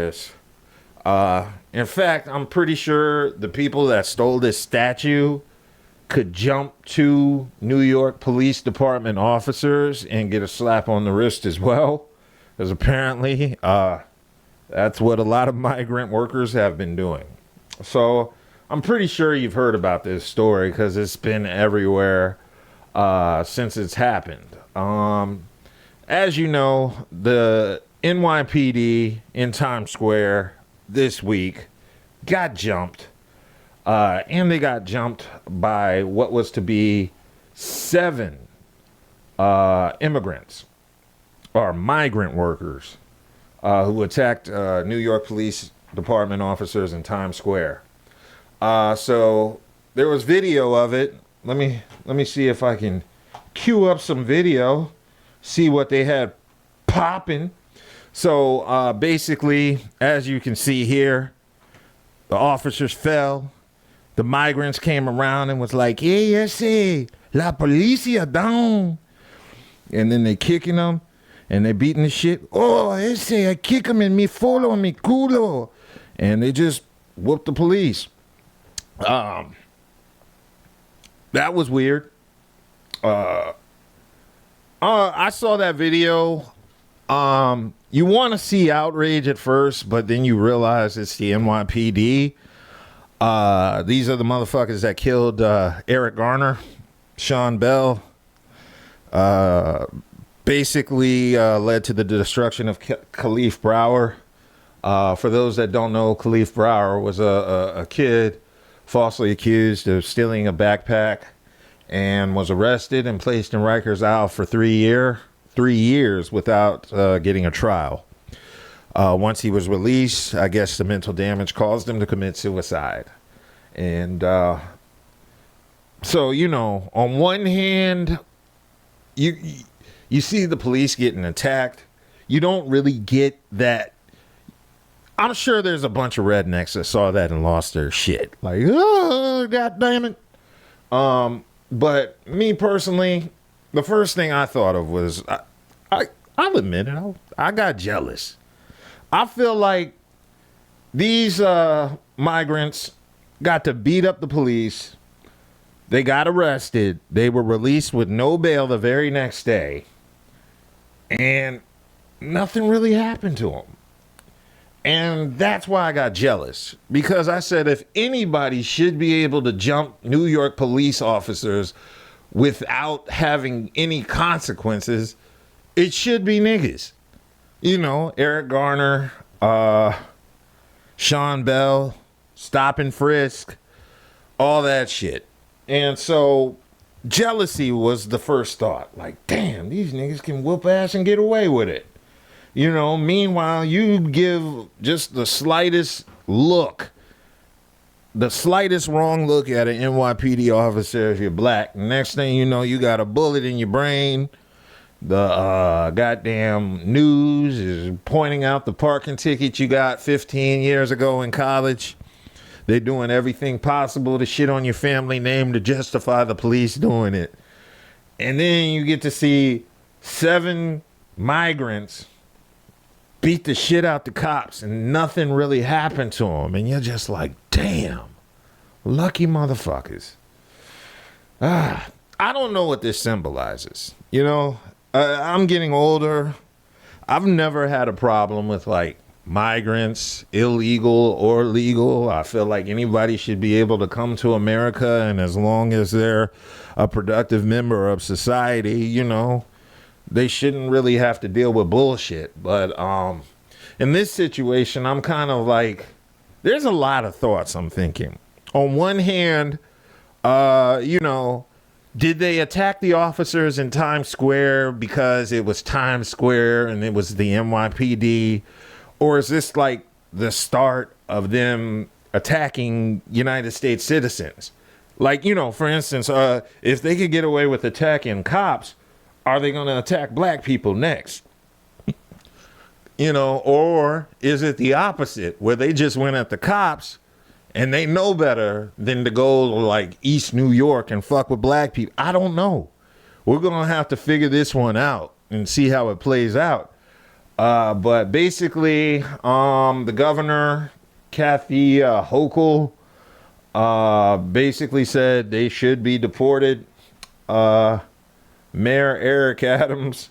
this. In fact, I'm pretty sure the people that stole this statue could jump to New York Police Department officers and get a slap on the wrist as well. Because apparently, that's what a lot of migrant workers have been doing. So I'm pretty sure you've heard about this story because it's been everywhere since it's happened. As you know, the NYPD in Times Square this week got jumped. And they got jumped by what was to be 7 immigrants or migrant workers who attacked New York Police Department officers in Times Square. So there was video of it. Let me see if I can cue up some video, see what they had popping. So basically, as you can see here, the officers fell. The migrants came around and was like, "Hey, ese, la policia down." And then they kicking them and they beating the shit. "Oh, ese, I kick him and me follow mi culo." And they just whooped the police. That was weird. I saw that video. You want to see outrage at first, but then you realize it's the NYPD. These are the motherfuckers that killed Eric Garner, Sean Bell. Basically led to the destruction of Khalif Brower. For those that don't know, Khalif Brower was a kid falsely accused of stealing a backpack and was arrested and placed in Rikers Isle for 3 years without getting a trial. Once he was released, I guess the mental damage caused him to commit suicide. And so, you know, on one hand, you see the police getting attacked. You don't really get that. I'm sure there's a bunch of rednecks that saw that and lost their shit. Like, oh, God damn it. But me personally, the first thing I thought of was, I'll admit it, I got jealous. I feel like these migrants got to beat up the police. They got arrested. They were released with no bail the very next day. And nothing really happened to them. And that's why I got jealous. Because I said if anybody should be able to jump New York police officers without having any consequences, it should be niggas. You know, Eric Garner, Sean Bell, stop and frisk, all that shit. And so jealousy was the first thought. Like, damn, these niggas can whoop ass and get away with it. You know, meanwhile, you give just the slightest look, the slightest wrong look at an NYPD officer if you're black. Next thing you know, you got a bullet in your brain. The goddamn news is pointing out the parking ticket you got 15 years ago in college. They're doing everything possible to shit on your family name to justify the police doing it. And then you get to see 7 migrants beat the shit out the cops and nothing really happened to them. And you're just like, damn, lucky motherfuckers. I don't know what this symbolizes. You know, I'm getting older. I've never had a problem with like migrants, illegal or legal. I feel like anybody should be able to come to America, and as long as they're a productive member of society, you know, they shouldn't really have to deal with bullshit. But in this situation, I'm kind of like, there's a lot of thoughts I'm thinking. On one hand, you know, did they attack the officers in Times Square because it was Times Square and it was the NYPD? Or is this like the start of them attacking United States citizens? Like, you know, for instance, if they could get away with attacking cops, are they going to attack black people next? You know, or is it the opposite where they just went at the cops and they know better than to go to like East New York and fuck with black people? I don't know. We're going to have to figure this one out and see how it plays out. But basically, the governor, Kathy Hochul, basically said they should be deported. Mayor Eric Adams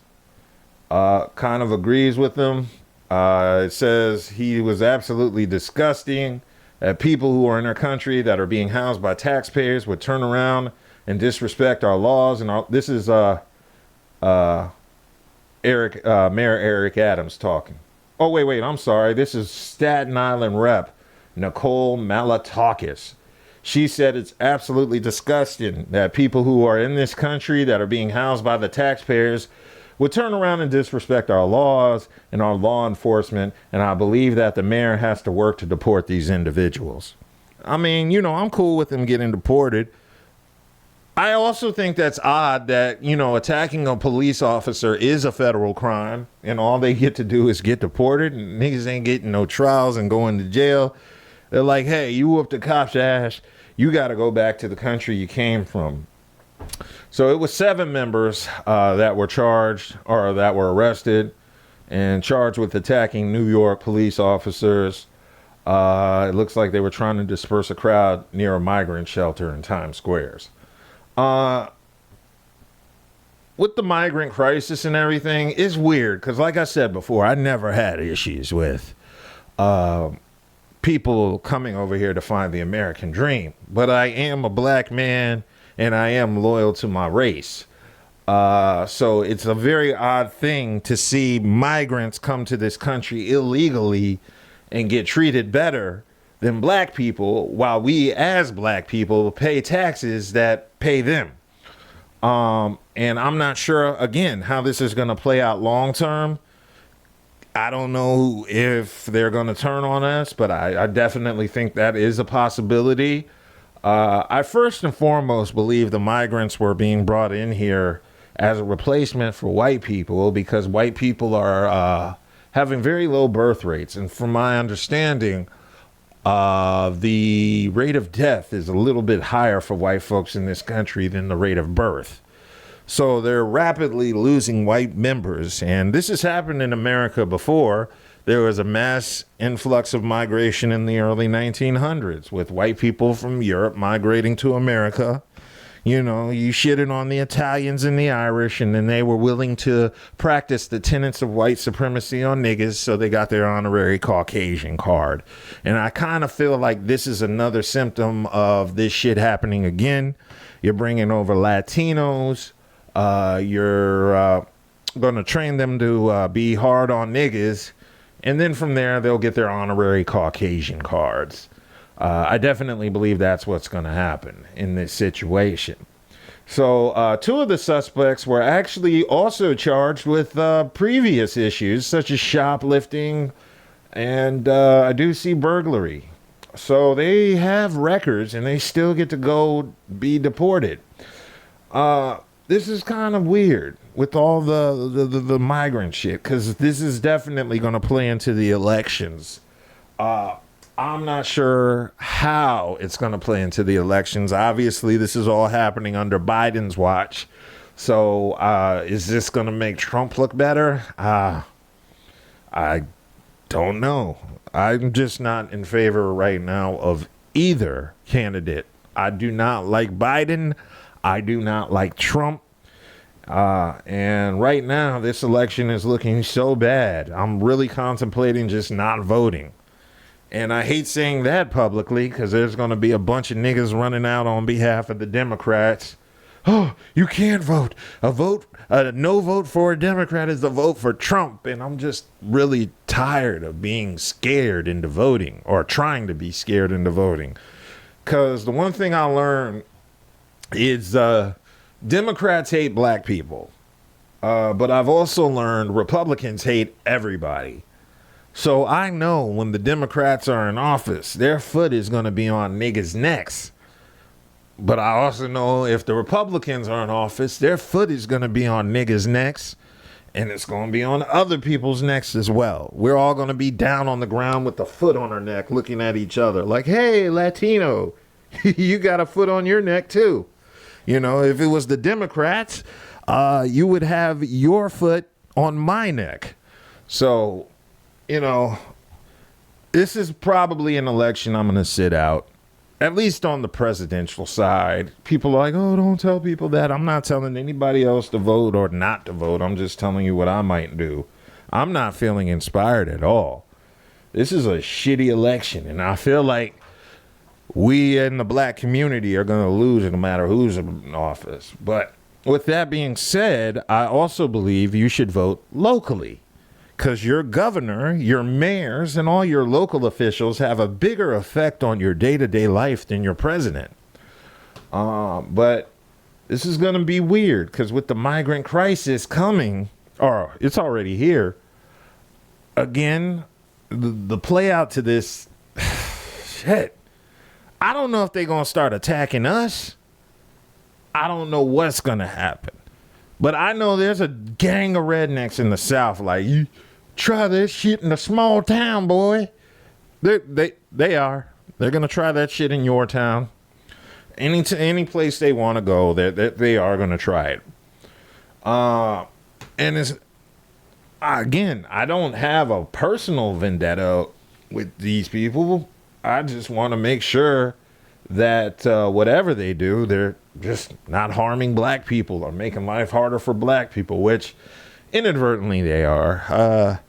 kind of agrees with them. It says he was absolutely disgusting that people who are in our country that are being housed by taxpayers would turn around and disrespect our laws. And this is Mayor Eric Adams talking. Oh, wait, I'm sorry. This is Staten Island Rep Nicole Malatakis. She said it's absolutely disgusting that people who are in this country that are being housed by the taxpayers would turn around and disrespect our laws and our law enforcement, and I believe that the mayor has to work to deport these individuals. I mean, I'm cool with them getting deported. I also think that's odd that, attacking a police officer is a federal crime, and all they get to do is get deported, and niggas ain't getting no trials and going to jail. They're like, hey, you whooped the cop's ass. You got to go back to the country you came from. So it was 7 members that were charged or that were arrested and charged with attacking New York police officers. It looks like they were trying to disperse a crowd near a migrant shelter in Times Squares. With the migrant crisis and everything, it's weird because, like I said before, I never had issues with people coming over here to find the American dream. But I am a black man and I am loyal to my race. So it's a very odd thing to see migrants come to this country illegally and get treated better than black people, while we as black people pay taxes that pay them. And I'm not sure, again, how this is going to play out long term. I don't know if they're going to turn on us, but I definitely think that is a possibility. I first and foremost believe the migrants were being brought in here as a replacement for white people because white people are having very low birth rates. And from my understanding, the rate of death is a little bit higher for white folks in this country than the rate of birth. So they're rapidly losing white members. And this has happened in America before. There was a mass influx of migration in the early 1900s with white people from Europe migrating to America. You shitted on the Italians and the Irish, and then they were willing to practice the tenets of white supremacy on niggas, so they got their honorary Caucasian card. And I kind of feel like this is another symptom of this shit happening again. You're bringing over Latinos. You're going to train them to be hard on niggas. And then from there, they'll get their honorary Caucasian cards. I definitely believe that's what's going to happen in this situation. So 2 of the suspects were actually also charged with previous issues, such as shoplifting and I do see burglary. So they have records and they still get to go be deported. This is kind of weird with all the migrant shit, because this is definitely going to play into the elections. I'm not sure how it's going to play into the elections. Obviously, this is all happening under Biden's watch. So is this going to make Trump look better? I don't know. I'm just not in favor right now of either candidate. I do not like Biden. I do not like Trump. And right now, this election is looking so bad. I'm really contemplating just not voting. And I hate saying that publicly because there's going to be a bunch of niggas running out on behalf of the Democrats. Oh, you can't vote. A no vote for a Democrat is a vote for Trump. And I'm just really tired of being scared into voting, or trying to be scared into voting. Because the one thing I learned is Democrats hate black people. But I've also learned Republicans hate everybody. So I know when the Democrats are in office, their foot is going to be on niggas' necks. But I also know if the Republicans are in office, their foot is going to be on niggas' necks. And it's going to be on other people's necks as well. We're all going to be down on the ground with the foot on our neck, looking at each other like, hey, Latino, you got a foot on your neck too. You know, if it was the Democrats, you would have your foot on my neck. So, you know, this is probably an election I'm going to sit out, at least on the presidential side. People are like, oh, don't tell people that. I'm not telling anybody else to vote or not to vote. I'm just telling you what I might do. I'm not feeling inspired at all. This is a shitty election, and I feel like we in the black community are going to lose no matter who's in office. But with that being said, I also believe you should vote locally, because your governor, your mayors, and all your local officials have a bigger effect on your day-to-day life than your president. But this is going to be weird, because with the migrant crisis coming, or it's already here, again, the play out to this, shit, I don't know if they're going to start attacking us. I don't know what's going to happen. But I know there's a gang of rednecks in the South like, you try this shit in a small town, boy. They are. They're going to try that shit in your town. Any place they want to go, they are going to try it. And it's, again, I don't have a personal vendetta with these people. I just want to make sure that whatever they do, they're just not harming black people or making life harder for black people, which inadvertently they are.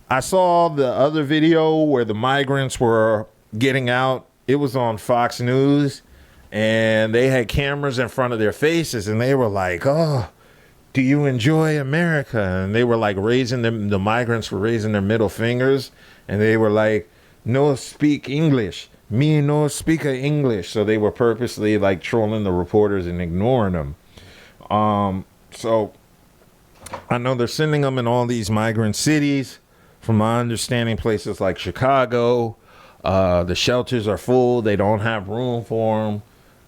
I saw the other video where the migrants were getting out. It was on Fox News, and they had cameras in front of their faces, and they were like, oh, do you enjoy America? And they were like raising them, the migrants were raising their middle fingers, and they were like, no speak English. Me no speak English. So they were purposely like trolling the reporters and ignoring them. So I know they're sending them in all these migrant cities. From my understanding, places like Chicago, the shelters are full. They don't have room for them.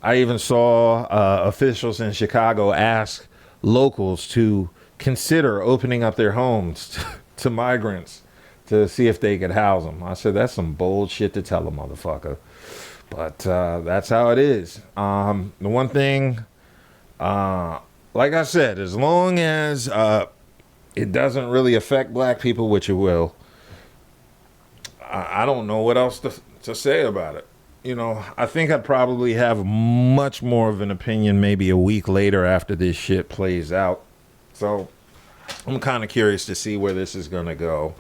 I even saw officials in Chicago ask locals to consider opening up their homes to migrants to see if they could house them. I said, that's some bold shit to tell a motherfucker. But that's how it is. The one thing, like I said, as long as it doesn't really affect black people, which it will, I don't know what else to say about it. You know, I think I'd probably have much more of an opinion maybe a week later after this shit plays out. So I'm kind of curious to see where this is going to go.